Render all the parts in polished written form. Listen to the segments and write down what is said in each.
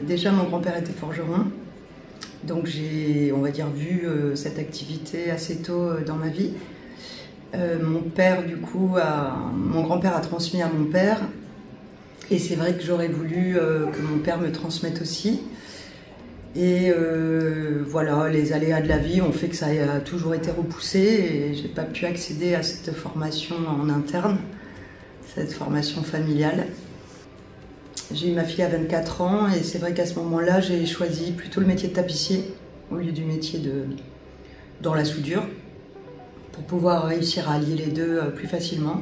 Déjà, mon grand-père était forgeron, donc j'ai, on va dire, vu cette activité assez tôt dans ma vie. Mon père, du coup, mon grand-père a transmis à mon père, et c'est vrai que j'aurais voulu que mon père me transmette aussi. Et voilà, les aléas de la vie ont fait que ça a toujours été repoussé et j'ai pas pu accéder à cette formation en interne, cette formation familiale. J'ai eu ma fille à 24 ans et c'est vrai qu'à ce moment-là, j'ai choisi plutôt le métier de tapissier au lieu du métier dans la soudure pour pouvoir réussir à allier les deux plus facilement.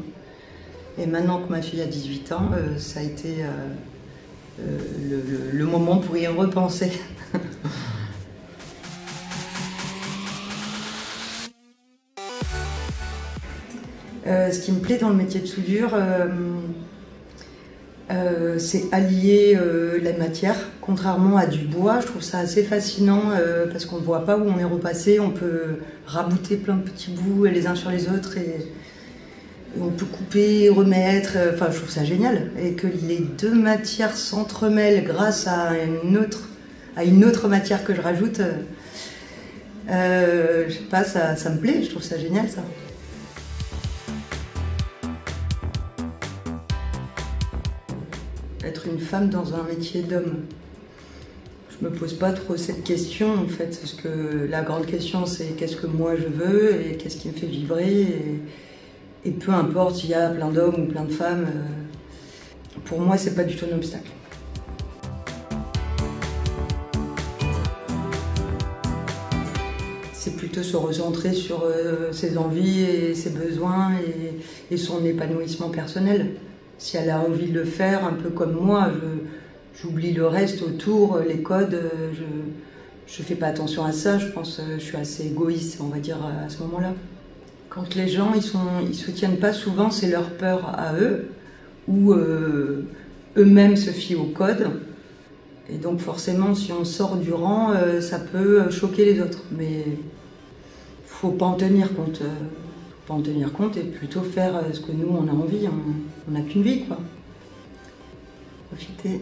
Et maintenant que ma fille a 18 ans, ça a été le moment pour y repenser. Ce qui me plaît dans le métier de soudure, c'est allier la matière. Contrairement à du bois, je trouve ça assez fascinant parce qu'on ne voit pas où on est repassé. On peut rabouter plein de petits bouts les uns sur les autres et on peut couper, remettre. Enfin, je trouve ça génial. Et que les deux matières s'entremêlent grâce à une autre matière que je rajoute. Je sais pas, ça me plaît. Je trouve ça génial, ça. Être une femme dans un métier d'homme. Je me pose pas trop cette question en fait, parce que la grande question c'est qu'est-ce que moi je veux et qu'est-ce qui me fait vibrer et peu importe s'il y a plein d'hommes ou plein de femmes, pour moi c'est pas du tout un obstacle. C'est plutôt se recentrer sur ses envies et ses besoins et son épanouissement personnel. Si elle a envie de le faire, un peu comme moi, j'oublie le reste autour, les codes, je fais pas attention à ça, je pense je suis assez égoïste, on va dire, à ce moment-là. Quand les gens, ils soutiennent pas souvent, c'est leur peur à eux, ou eux-mêmes se fient au code. Et donc forcément, si on sort du rang, ça peut choquer les autres. Mais faut pas en tenir compte. Pas en tenir compte et plutôt faire ce que nous on a envie, on n'a qu'une vie quoi. Profiter.